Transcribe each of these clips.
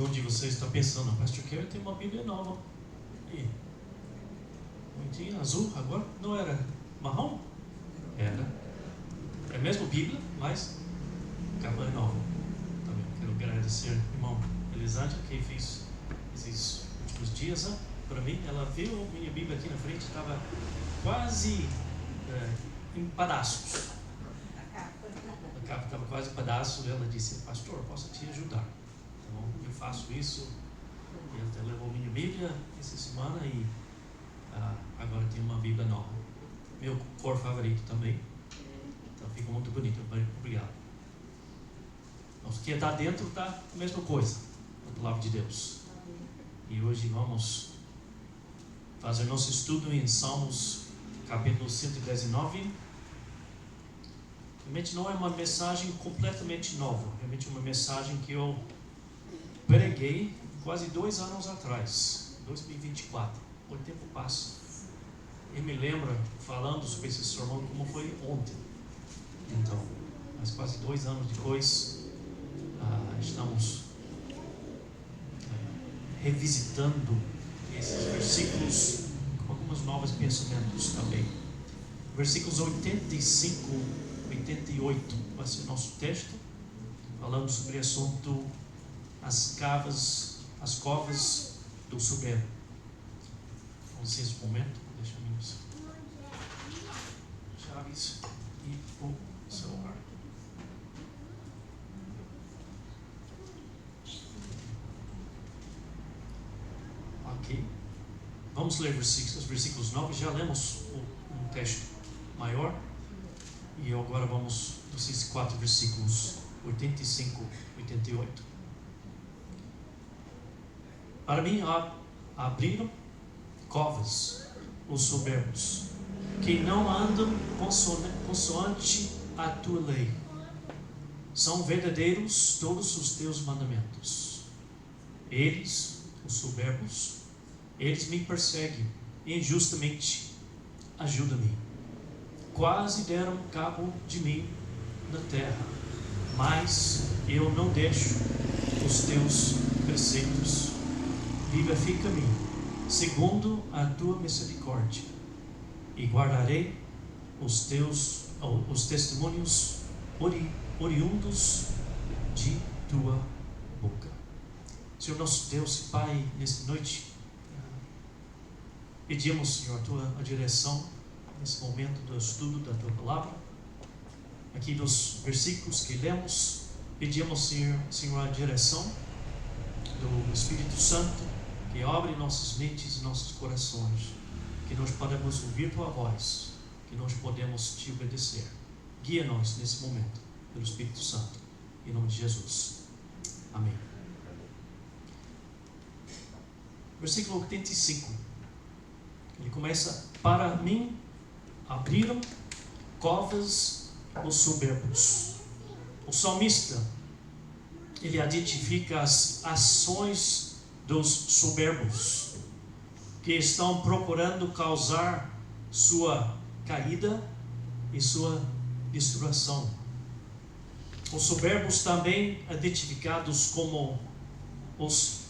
algum de vocês está pensando, pastor Kerry tem uma Bíblia nova. E bonitinha, azul agora? Não era marrom? Era. É a mesma Bíblia, mas capa é nova. Também quero agradecer irmão Elisângela que fez esses últimos dias, né? Para mim. Ela viu minha Bíblia aqui na frente, estava quase em pedaços. A capa estava quase em pedaços. Ela disse, pastor, posso te ajudar? Então eu faço isso. E ela até levou minha Bíblia essa semana e agora tem uma Bíblia nova. Meu cor favorito também. Então fica muito bonito. Obrigado. Então, o que está dentro está a mesma coisa, a palavra de Deus. E hoje vamos fazer nosso estudo em Salmos capítulo 119. Realmente não é uma mensagem completamente nova. Realmente uma mensagem que eu preguei quase 2 anos atrás, 2024. O tempo passa. Eu me lembro falando sobre esse sermão como foi ontem. Então, mas quase 2 anos depois, estamos revisitando esses versículos com alguns novos pensamentos também. Versículos 85, 88 vai ser nosso texto, falando sobre o assunto as covas do soberbo. Vamos nesse momento, deixa minhas chaves e o celular. Ok. Vamos ler os versículos 9. Já lemos um texto maior. E agora vamos nesses 4 versículos 85 e 88. Para mim abriram covas os soberbos, que não andam consoante a tua lei. São verdadeiros todos os teus mandamentos. Eles, os soberbos, eles me perseguem injustamente. Ajuda-me. Quase deram cabo de mim na terra, mas eu não deixo os teus preceitos. Vivifica-me segundo a tua misericórdia, e guardarei os testemunhos oriundos de tua boca. Senhor nosso Deus e Pai, nesta noite pedimos, Senhor, a direção nesse momento do estudo da tua palavra. Aqui dos versículos que lemos, pedimos, Senhor, a direção do Espírito Santo, que abre nossas mentes e nossos corações, que nós podemos ouvir tua voz, que nós podemos te obedecer. Guia-nos nesse momento pelo Espírito Santo, em nome de Jesus. Amém. Versículo 85. Ele começa: para mim abriram covas os soberbos. O salmista, ele identifica as ações dos soberbos, que estão procurando causar sua caída e sua destruição. Os soberbos, também identificados como os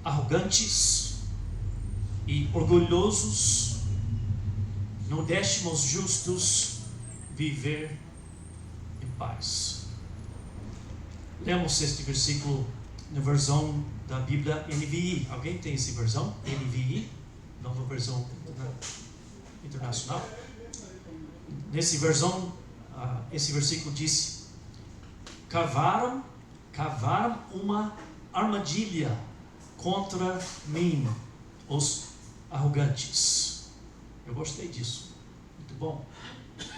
arrogantes e orgulhosos, não deixam os justos viver em paz. Lemos este versículo na versão da Bíblia NVI. Alguém tem essa versão? NVI, nova versão internacional. Nessa versão, esse versículo diz: cavaram uma armadilha contra mim, os arrogantes. Eu gostei disso, muito bom.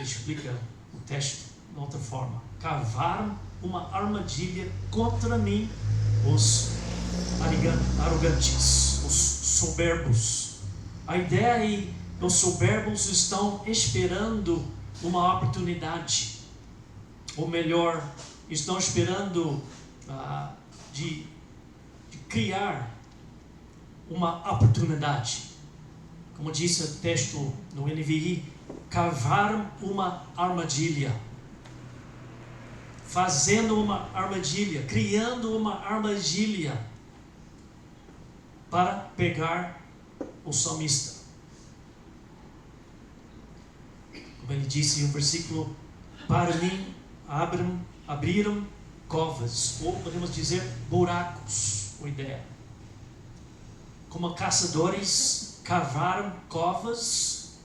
Explica o texto de outra forma. Cavaram uma armadilha contra mim, os arrogantes, os soberbos. A ideia é que os soberbos estão esperando uma oportunidade, ou melhor, estão esperando de criar uma oportunidade. Como disse o texto no NVI, cavaram uma armadilha, fazendo uma armadilha, criando uma armadilha para pegar o salmista. Como ele disse no versículo, para mim abriram covas, ou podemos dizer buracos, a ideia. Como caçadores cavaram covas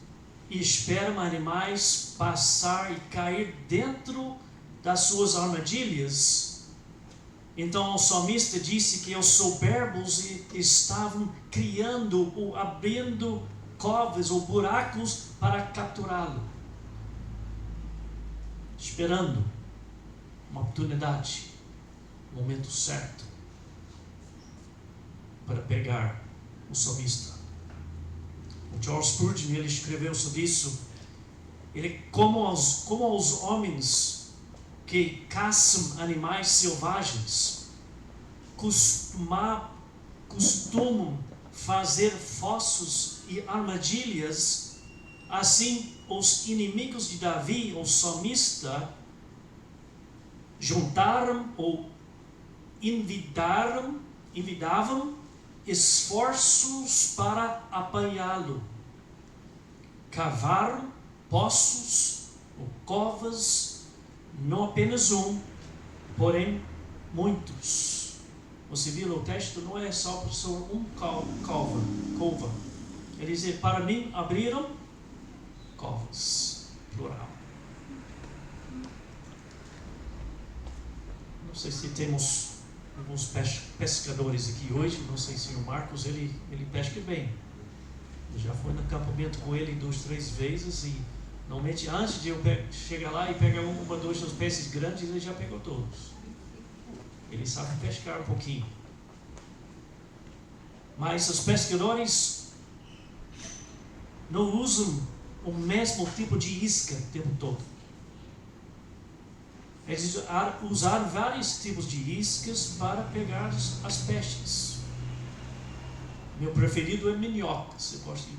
e esperam animais passar e cair dentro das suas armadilhas. Então o salmista disse que os soberbos estavam criando ou abrindo covas ou buracos para capturá-lo, esperando uma oportunidade, um momento certo para pegar o salmista. O Charles Spurgeon, ele escreveu sobre isso. Ele, como os homens que caçam animais selvagens costumam fazer fossos e armadilhas, assim os inimigos de Davi, o salmista, juntaram ou envidavam esforços para apanhá-lo. Cavaram poços ou covas, não apenas um, porém muitos. Você viu o texto? Não é só cova. Ele diz, para mim abriram covas, plural. Não sei se temos alguns pescadores aqui hoje. Não sei se o Marcos ele pesca bem. Eu já fui no acampamento com ele 2, 3 vezes e normalmente antes de eu chegar lá e pegar uma, dois dos peces grandes, ele já pegou todos. Ele sabe pescar um pouquinho. Mas os pescadores não usam o mesmo tipo de isca o tempo todo. Eles usaram vários tipos de iscas para pegar as peixes. Meu preferido é minhocas. Eu gosto de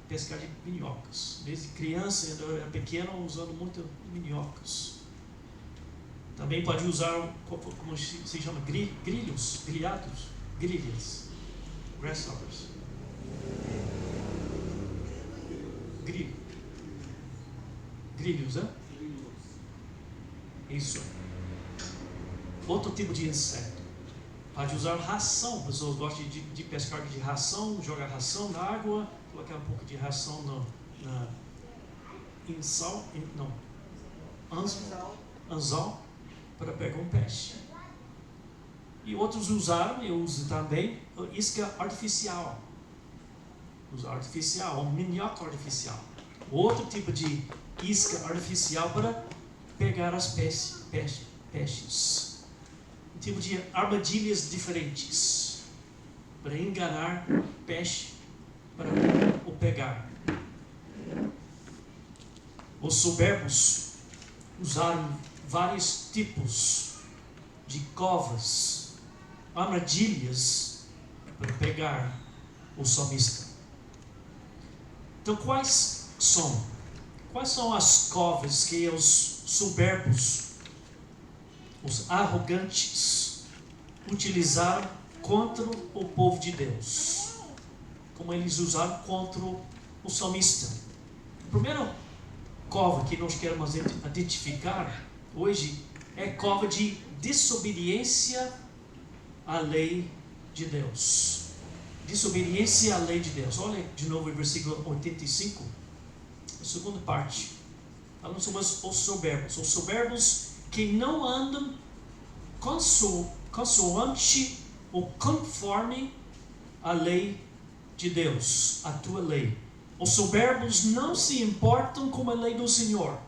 pescar de minhocas. Desde criança, eu era pequeno, usando muito minhocas. Também pode usar, como se chama, grilhas, grasshoppers. Grilhos, né? Isso. Outro tipo de inseto. Pode usar ração. Pessoas gostam de pescar de ração, jogar ração na água, colocar um pouco de ração anzol para pegar um peixe. E outros usaram, eu uso também, isca artificial. Minhoca artificial. Outro tipo de isca artificial para pegar as peixes. Um tipo de armadilhas diferentes para enganar o peixe, para o pegar. Os soberbos usaram vários tipos de covas, armadilhas para pegar o salmista. Então quais são as covas que os soberbos, os arrogantes, utilizaram contra o povo de Deus? Como eles usaram contra o salmista? A primeira cova que nós queremos identificar hoje é a cova de desobediência à lei de Deus. Desobediência à lei de Deus. Olha de novo o versículo 85, a segunda parte. Falando sobre os soberbos. Os soberbos que não andam consoante ou conforme a lei de Deus, a tua lei. Os soberbos não se importam com a lei do Senhor.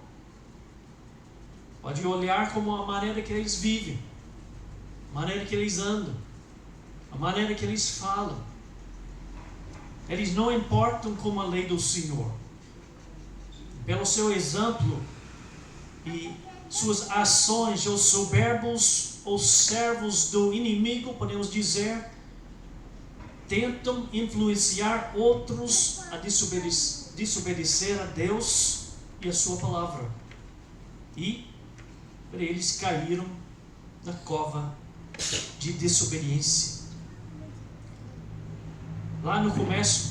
Pode olhar como a maneira que eles vivem, a maneira que eles andam, a maneira que eles falam. Eles não importam com a lei do Senhor. Pelo seu exemplo e suas ações, os soberbos, os servos do inimigo, podemos dizer, tentam influenciar outros a desobedecer a Deus e a sua palavra. E eles caíram na cova de desobediência. Lá no começo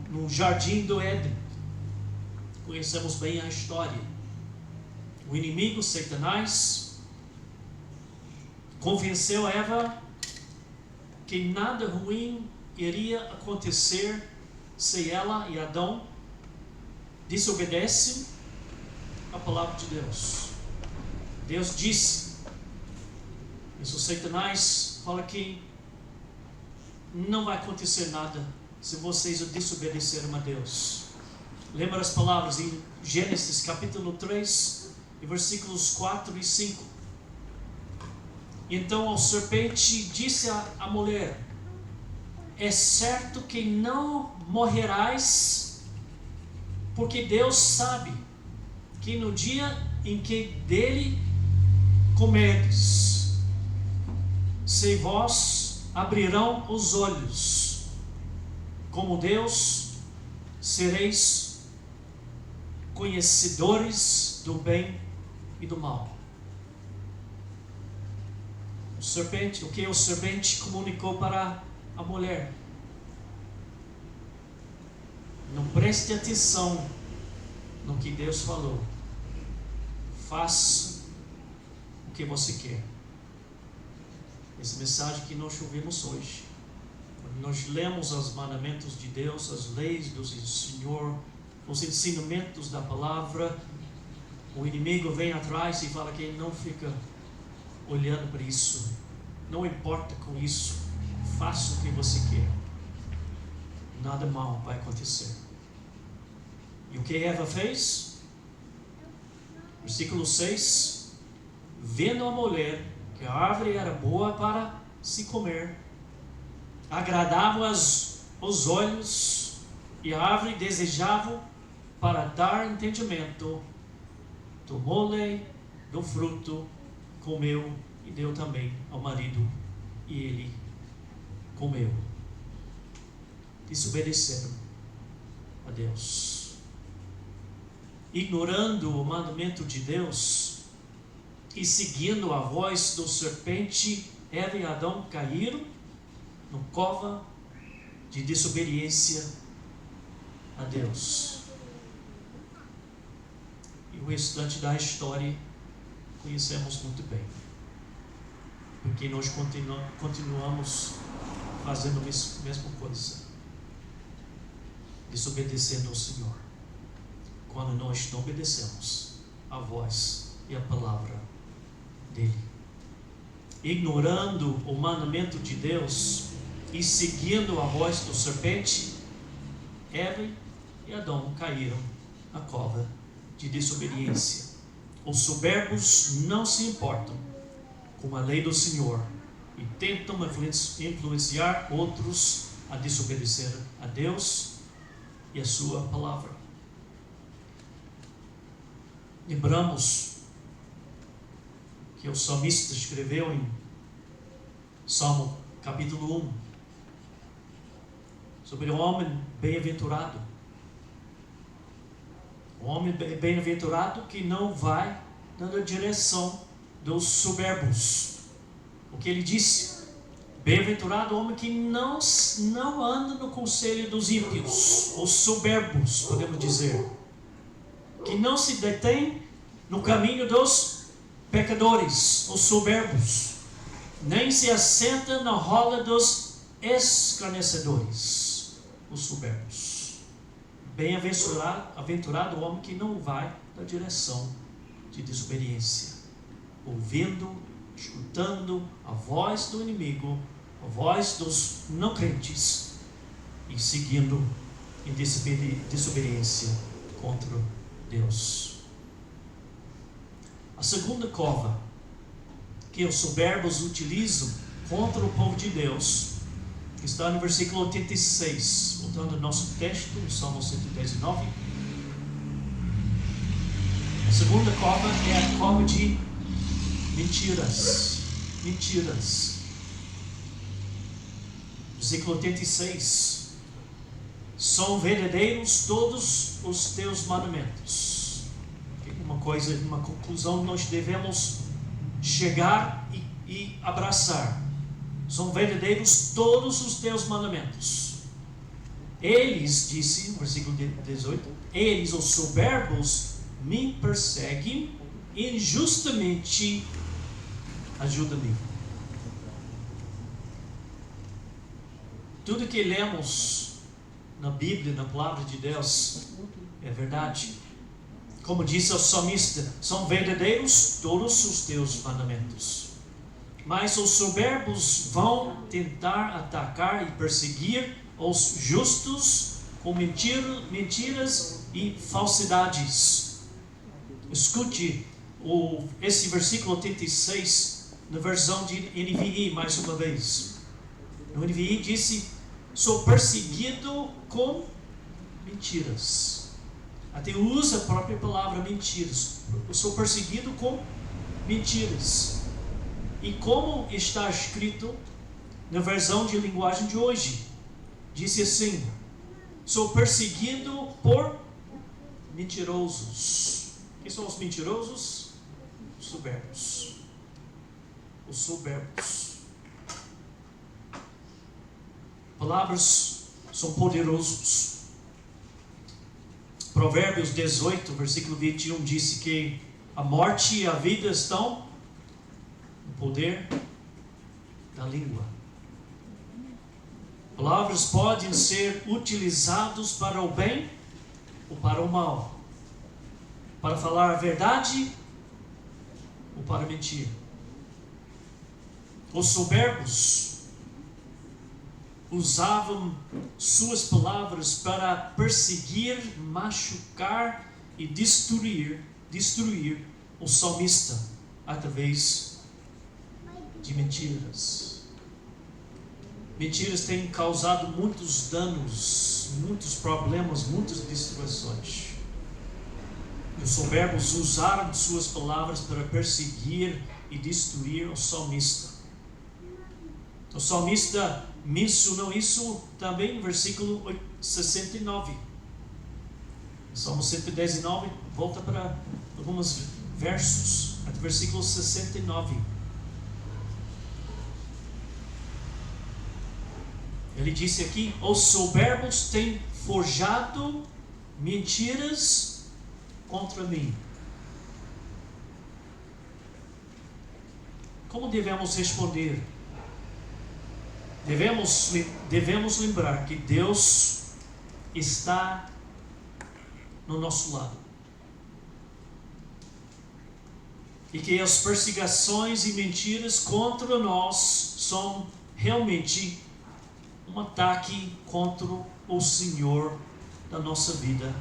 no jardim do Éden, conhecemos bem a história. O inimigo, Satanás, convenceu Eva que nada ruim iria acontecer se ela e Adão desobedecem a palavra de Deus. Deus disse, isso Satanás fala que não vai acontecer nada se vocês desobedecerem a Deus. Lembra as palavras em Gênesis capítulo 3, versículos 4 e 5. Então a serpente disse à mulher: é certo que não morrerás, porque Deus sabe que no dia em que dele comerdes, se vós abrirão os olhos, como Deus, sereis conhecedores do bem e do mal. O que o serpente comunicou para a mulher? Não preste atenção no que Deus falou. Faça o que você quer. Essa mensagem que nós ouvimos hoje. Quando nós lemos os mandamentos de Deus, as leis do Senhor, os ensinamentos da palavra, o inimigo vem atrás e fala que não fica olhando para isso. Não importa com isso. Faça o que você quer. Nada mal vai acontecer. E o que Eva fez? Versículo 6. Vendo a mulher que a árvore era boa para se comer, agradava os olhos, e a árvore desejável para dar entendimento, tomou-lhe do fruto, comeu e deu também ao marido, e ele comeu. Desobedeceram a Deus, ignorando o mandamento de Deus e seguindo a voz do serpente. Eva e Adão caíram no cova de desobediência a Deus. E o restante da história conhecemos muito bem, porque nós continuamos fazendo a mesma coisa, desobedecendo ao Senhor, quando nós não obedecemos a voz e a palavra dele, ignorando o mandamento de Deus e seguindo a voz do serpente. Eva e Adão caíram na cova de desobediência. Os soberbos não se importam com a lei do Senhor e tentam influenciar outros a desobedecer a Deus e a sua palavra. Lembramos que o salmista escreveu em Salmo capítulo 1 sobre o homem bem-aventurado. O homem bem-aventurado que não vai na direção dos soberbos. O que ele disse? Bem-aventurado o homem que não anda no conselho dos ímpios, os soberbos, podemos dizer, que não se detém no caminho dos pecadores, os soberbos, nem se assenta na roda dos escarnecedores, os soberbos. Bem-aventurado o homem que não vai na direção de desobediência, ouvindo, escutando a voz do inimigo, a voz dos não crentes, e seguindo em desobediência contra Deus. A segunda cova que os soberbos utilizam contra o povo de Deus está no versículo 86, voltando ao nosso texto, no Salmo 119. A segunda cova é a cova de mentiras. Versículo 86. São verdadeiros todos os teus mandamentos. Uma conclusão nós devemos chegar e abraçar. São verdadeiros todos os teus mandamentos. Eles, disse, versículo 18, eles, os soberbos, me perseguem injustamente, ajuda-me. Tudo que lemos na Bíblia, na palavra de Deus, é verdade. Como disse o salmista, são verdadeiros todos os teus mandamentos. Mas os soberbos vão tentar atacar e perseguir os justos com mentiras e falsidades. Escute esse versículo 86 na versão de NVI mais uma vez. No NVI disse: sou perseguido com mentiras. Até usa a própria palavra mentiras. Eu sou perseguido com mentiras. E como está escrito na versão de linguagem de hoje, disse assim: sou perseguido por mentirosos. Quem são os mentirosos? Os soberbos. Os soberbos. Palavras são poderosos. Provérbios 18, versículo 21 disse que a morte e a vida estão no poder da língua. Palavras podem ser utilizadas para o bem ou para o mal, para falar a verdade ou para mentir. Os soberbos usavam suas palavras para perseguir, machucar e destruir o salmista através de mentiras. Mentiras têm causado muitos danos, muitos problemas, muitas destruições. Os soberbos usaram suas palavras para perseguir e destruir o salmista. O salmista mencionou isso também no versículo 69. Salmo 119, volta para alguns versos, até versículo 69. Ele disse aqui: os soberbos têm forjado mentiras contra mim. Como devemos responder? Devemos lembrar que Deus está no nosso lado. E que as perseguições e mentiras contra nós são realmente um ataque contra o Senhor da nossa vida.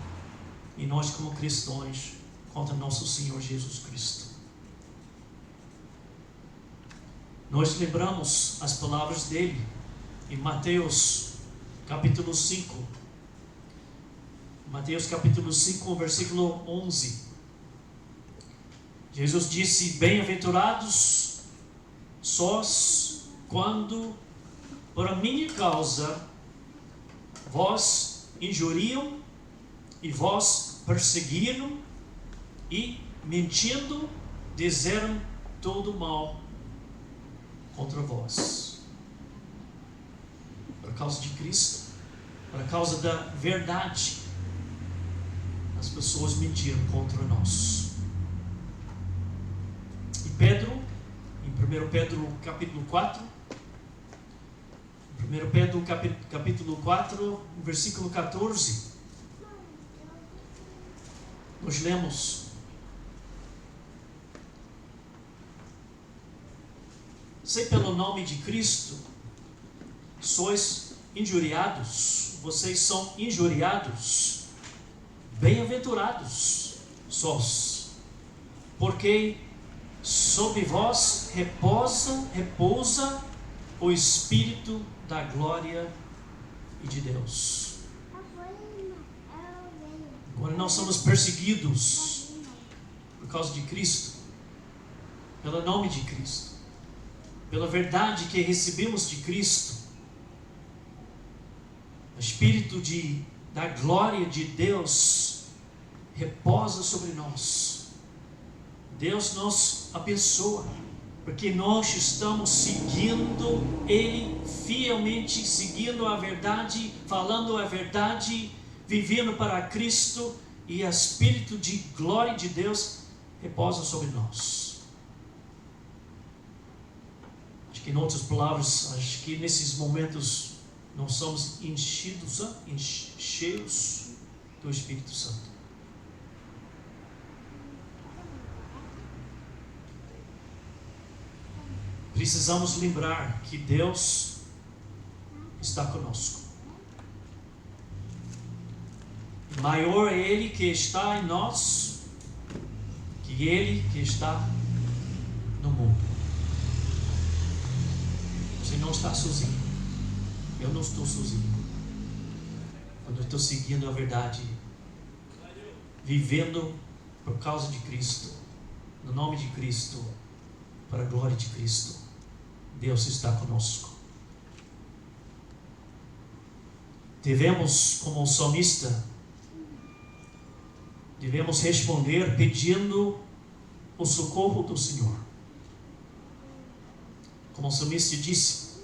E nós, como cristãos, contra nosso Senhor Jesus Cristo. Nós lembramos as palavras dele em Mateus capítulo 5. Mateus capítulo 5, versículo 11. Jesus disse: bem-aventurados sois quando por minha causa vós injuriam e vós perseguiram e mentindo disseram todo mal contra vós. Por causa de Cristo, por causa da verdade, as pessoas mentiram contra nós. E Pedro, em 1 Pedro capítulo 4, 1 Pedro capítulo 4, versículo 14, nós lemos: se pelo nome de Cristo sois injuriados, vocês são injuriados, bem-aventurados sós, porque sobre vós repousa o Espírito da glória e de Deus. Quando nós somos perseguidos por causa de Cristo, pelo nome de Cristo, pela verdade que recebemos de Cristo, o Espírito da glória de Deus reposa sobre nós. Deus nos abençoa. porque nós estamos seguindo Ele fielmente, seguindo a verdade, falando a verdade, vivendo para Cristo, e o Espírito de glória de Deus repousa sobre nós. Acho que, em outras palavras, acho que nesses momentos nós somos cheios do Espírito Santo. Precisamos lembrar que Deus está conosco. Maior é Ele que está em nós que Ele que está no mundo. Você não está sozinho. Eu não estou sozinho. Quando eu estou seguindo a verdade, vivendo por causa de Cristo, no nome de Cristo, para a glória de Cristo, Deus está conosco. Devemos, como o salmista, devemos responder pedindo o socorro do Senhor. Como o salmista disse,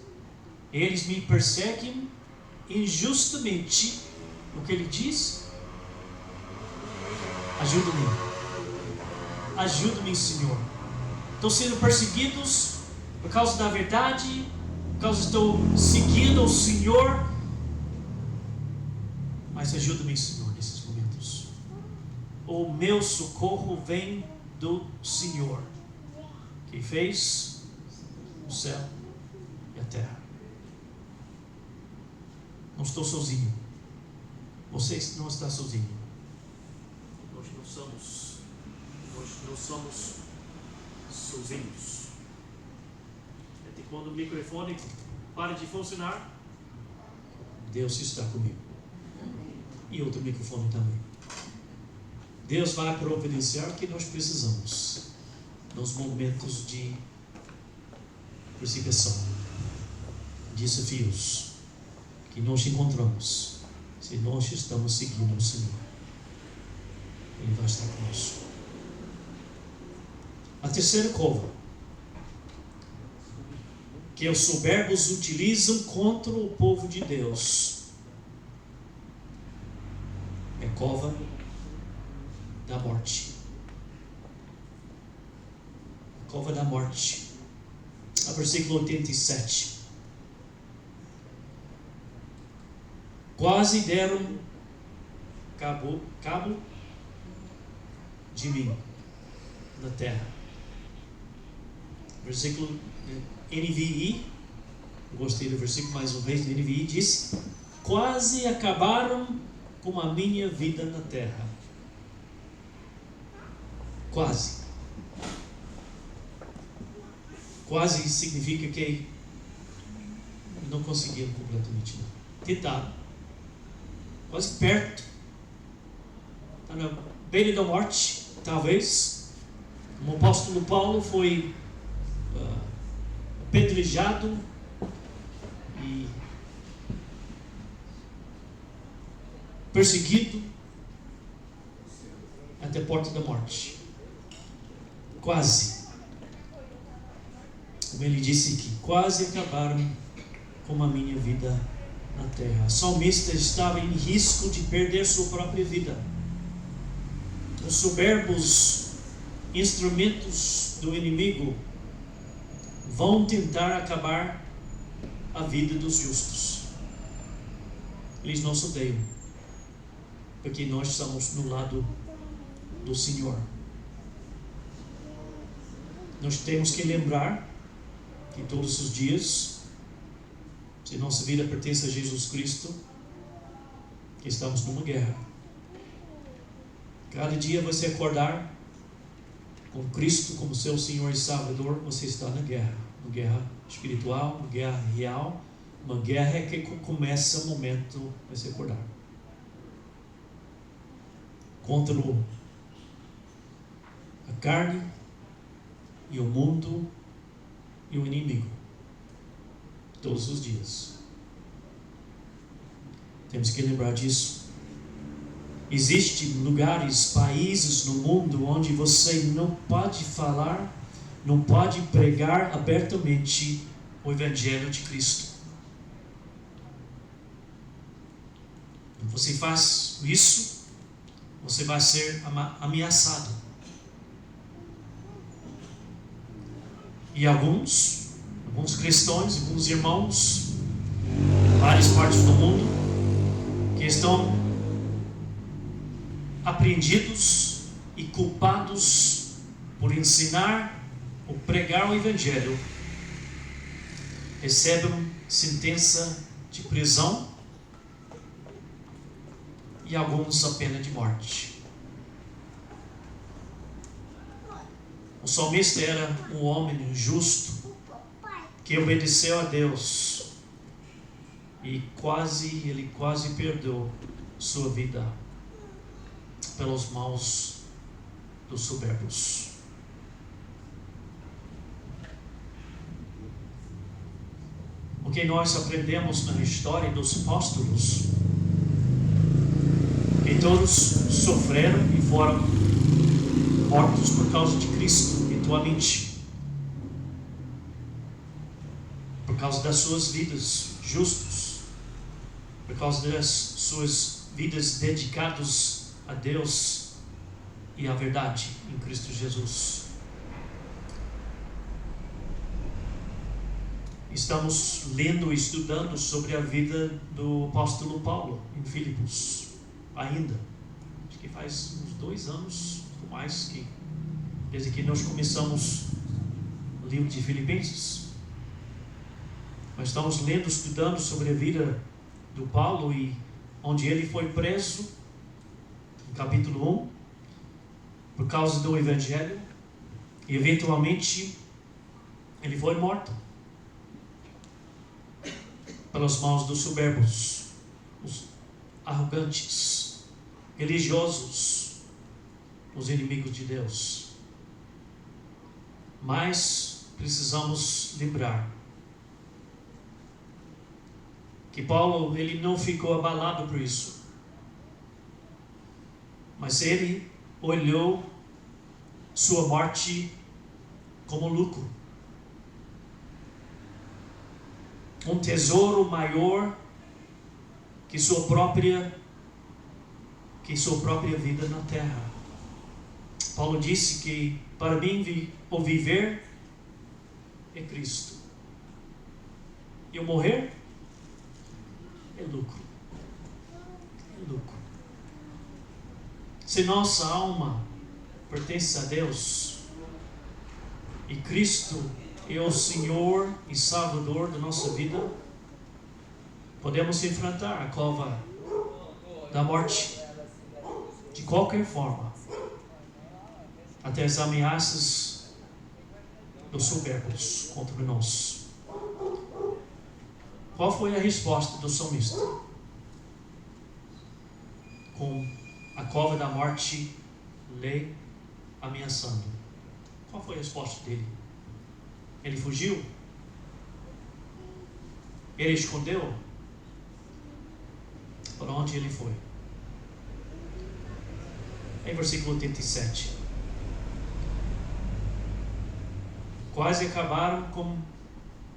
eles me perseguem injustamente. O que ele diz? Ajuda-me. Ajuda-me, Senhor. Estão sendo perseguidos por causa da verdade, por causa que estou seguindo o Senhor. Mas ajuda-me, Senhor, nesses momentos. O meu socorro vem do Senhor, que fez o céu e a terra. Não estou sozinho. Você não está sozinho. Nós não somos sozinhos. Até quando o microfone para de funcionar, Deus está comigo. E outro microfone também. Deus vai providenciar o que nós precisamos nos momentos de perseguição, desafios que nós encontramos. Se nós estamos seguindo o Senhor, Ele vai estar conosco. A terceira cova que os soberbos utilizam contra o povo de Deus é a cova da morte. A cova da morte. A versículo 87. Quase deram cabo de mim na terra. Versículo NVI, eu gostei do versículo mais uma vez. NVI diz: quase acabaram com a minha vida na terra. Quase. Quase significa que não conseguiram completamente. Tentaram. Quase perto. Está na beira da morte, talvez. Como o apóstolo Paulo foi apedrejado e perseguido até a porta da morte. Quase. Como ele disse aqui, quase acabaram com a minha vida na terra. O salmista estava em risco de perder sua própria vida. Os soberbos instrumentos do inimigo vão tentar acabar a vida dos justos. Eles nos odeiam, porque nós estamos no lado do Senhor. Nós temos que lembrar que todos os dias, se nossa vida pertence a Jesus Cristo, que estamos numa guerra. Cada dia você acordar com Cristo como seu Senhor e Salvador, você está na guerra. Uma guerra espiritual, uma guerra real, uma guerra que começa no momento de você acordar. Contra a carne e o mundo e o inimigo. Todos os dias. Temos que lembrar disso. Existem lugares, países no mundo onde você não pode falar não pode pregar abertamente o Evangelho de Cristo. Você faz isso, você vai ser ameaçado. E alguns cristãos, alguns irmãos, em várias partes do mundo, que estão apreendidos e culpados por ensinar ou pregar o Evangelho, recebem sentença de prisão e alguns a pena de morte. O salmista era um homem justo que obedeceu a Deus e ele quase perdeu sua vida pelas mãos dos soberbos. O que nós aprendemos na história dos apóstolos, que todos sofreram e foram mortos por causa de Cristo, virtualmente, por causa das suas vidas justas, por causa das suas vidas dedicadas a Deus e à verdade em Cristo Jesus. Estamos lendo e estudando sobre a vida do apóstolo Paulo em Filipos ainda. Acho que faz uns 2 anos ou mais desde que nós começamos o livro de Filipenses. Nós estamos lendo, estudando sobre a vida do Paulo e onde ele foi preso, no capítulo 1, por causa do Evangelho, e eventualmente ele foi morto pelas mãos dos soberbos, os arrogantes, religiosos, os inimigos de Deus. Mas precisamos lembrar que Paulo, ele não ficou abalado por isso, mas ele olhou sua morte como lucro, um tesouro maior que sua própria vida na terra. Paulo disse que para mim o viver é Cristo e o morrer é lucro. É lucro. Se nossa alma pertence a Deus e Cristo é o Senhor e Salvador da nossa vida, podemos enfrentar a cova da morte de qualquer forma, até as ameaças dos soberbos contra nós. Qual foi a resposta do salmista? Com a cova da morte lhe ameaçando. Qual foi a resposta dele? Ele fugiu? Ele escondeu? Para onde ele foi? Em versículo 87. Quase acabaram com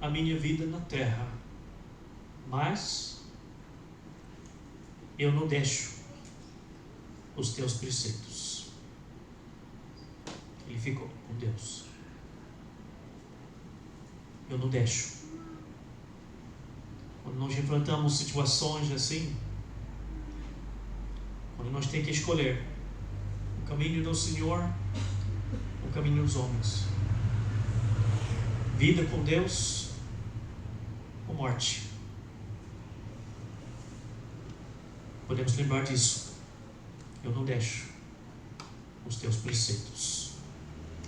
a minha vida na terra, mas eu não deixo os teus preceitos. Ele ficou com Deus. Eu não deixo. Quando nós enfrentamos situações assim, quando nós temos que escolher o caminho do Senhor, o caminho dos homens, vida com Deus ou morte, podemos lembrar disso. Eu não deixo os teus preceitos.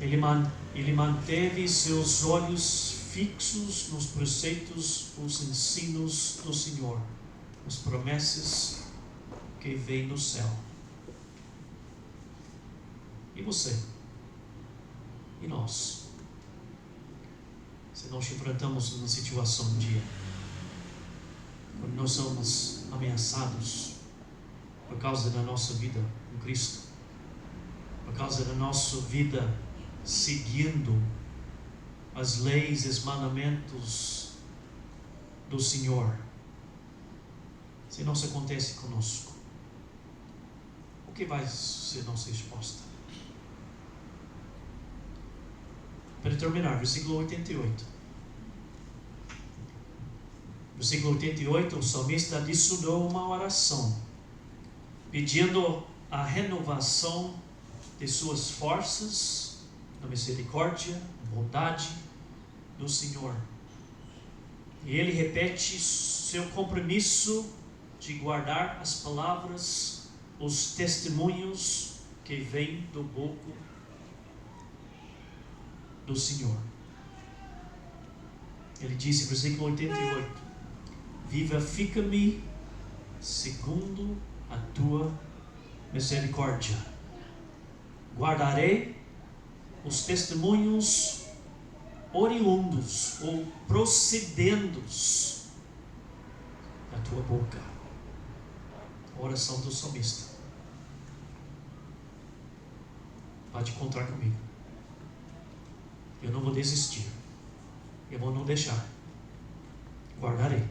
Ele manteve seus olhos fixos nos preceitos, os ensinos do Senhor, as promessas que vêm do céu. E você? E nós? Se nós enfrentamos uma situação um dia, quando nós somos ameaçados por causa da nossa vida com Cristo, por causa da nossa vida seguindo as leis e os mandamentos do Senhor, se não se acontece conosco, o que vai ser nossa resposta? Para terminar, versículo 88. Versículo 88, o salmista adicionou uma oração, pedindo a renovação de suas forças, na misericórdia, bondade do Senhor. E ele repete seu compromisso de guardar as palavras, os testemunhos que vêm do boca do Senhor. Ele disse, versículo 88, vivifica-me segundo a tua misericórdia. Guardarei os testemunhos oriundos ou procedendos da tua boca. A oração do salmista. Pode contar comigo. Eu não vou desistir. Eu vou não deixar. Guardarei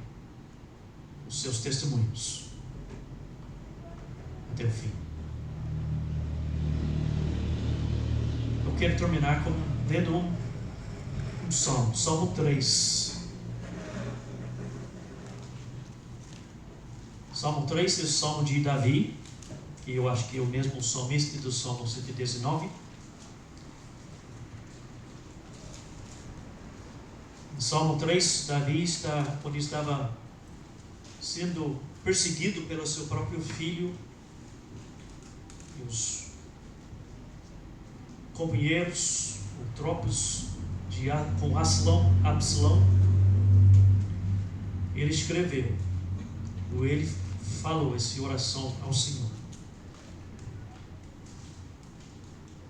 os seus testemunhos até o fim. Eu quero terminar lendo um salmo, Salmo 3. Salmo 3 é o salmo de Davi, que eu acho que é o mesmo salmista do Salmo 119. No Salmo 3, Davi quando estava sendo perseguido pelo seu próprio filho, e os companheiros, ou tropas com Absalão, ele escreveu, ou ele falou essa oração ao Senhor.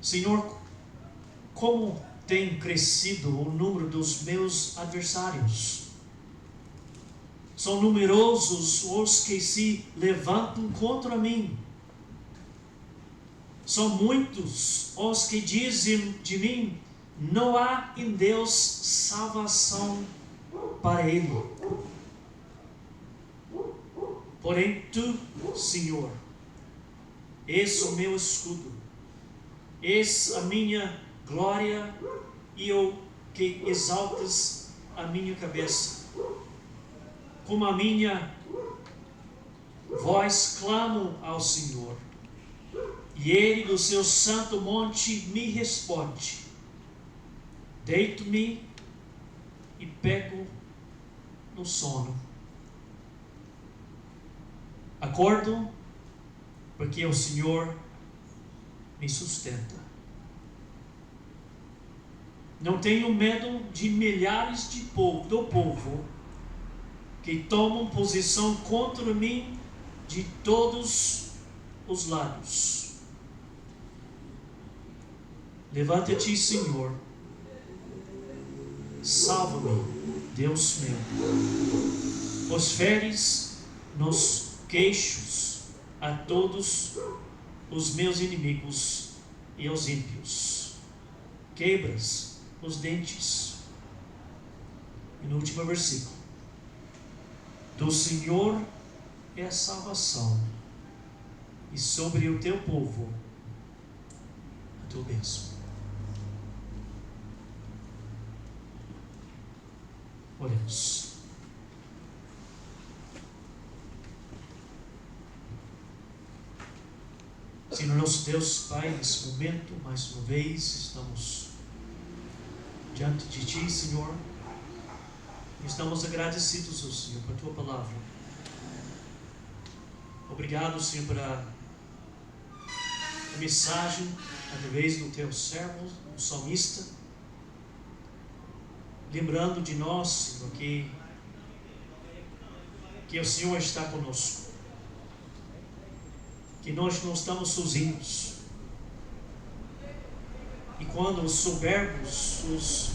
Senhor, como tem crescido o número dos meus adversários? São numerosos os que se levantam contra mim. São muitos os que dizem de mim, não há em Deus salvação para ele. Porém tu, Senhor, és o meu escudo, és a minha glória e o que exaltas a minha cabeça. Com a minha voz clamo ao Senhor, e Ele do seu santo monte me responde. Deito-me e pego no sono. Acordo, porque o Senhor me sustenta. Não tenho medo de milhares do povo que tomam posição contra mim de todos os lados. Levanta-te, Senhor. Salva-me, Deus meu. Pois feres nos queixos a todos os meus inimigos e aos ímpios. Quebras os dentes. E no último versículo, do Senhor é a salvação, e sobre o teu povo a tua bênção. Oremos. Senhor nosso Deus, Pai, nesse momento, mais uma vez, estamos diante de Ti, Senhor, e estamos agradecidos, oh Senhor, por Tua palavra. Obrigado, Senhor, pela mensagem através do Teu servo, o salmista, lembrando de nós, Senhor, que o Senhor está conosco, que nós não estamos sozinhos. E quando os soberbos, os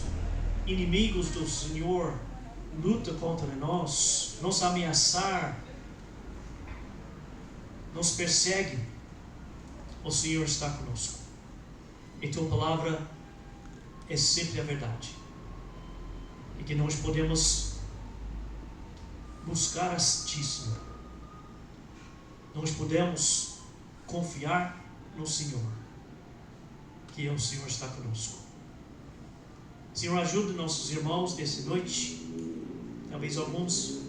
inimigos do Senhor lutam contra nós, nos ameaçar, nos perseguem, o Senhor está conosco. E Tua palavra é sempre a verdade. e que nós podemos buscar a Ti, Senhor. Nós podemos confiar no Senhor, que o Senhor está conosco. Senhor, ajude nossos irmãos nessa noite. Talvez alguns,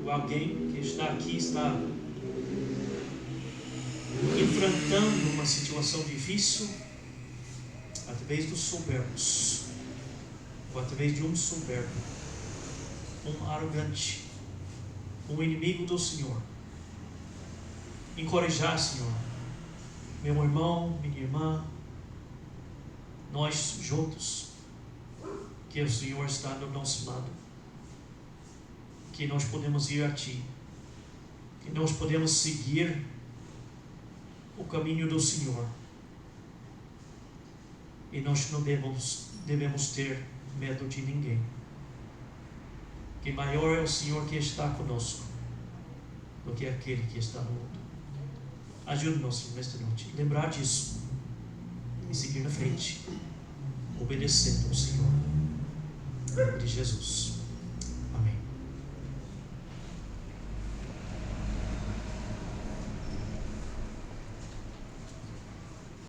ou alguém que está aqui, está enfrentando uma situação difícil, através dos soberbos, ou através de um soberbo, um arrogante, um inimigo do Senhor. Encorajar, Senhor, meu irmão, minha irmã, nós juntos, que o Senhor está do nosso lado, que nós podemos ir a Ti, que nós podemos seguir o caminho do Senhor, e nós não devemos ter medo de ninguém, que maior é o Senhor que está conosco do que aquele que está no mundo. Ajude-nos nesta noite a lembrar disso e seguir na frente, obedecendo ao Senhor. Em nome de Jesus.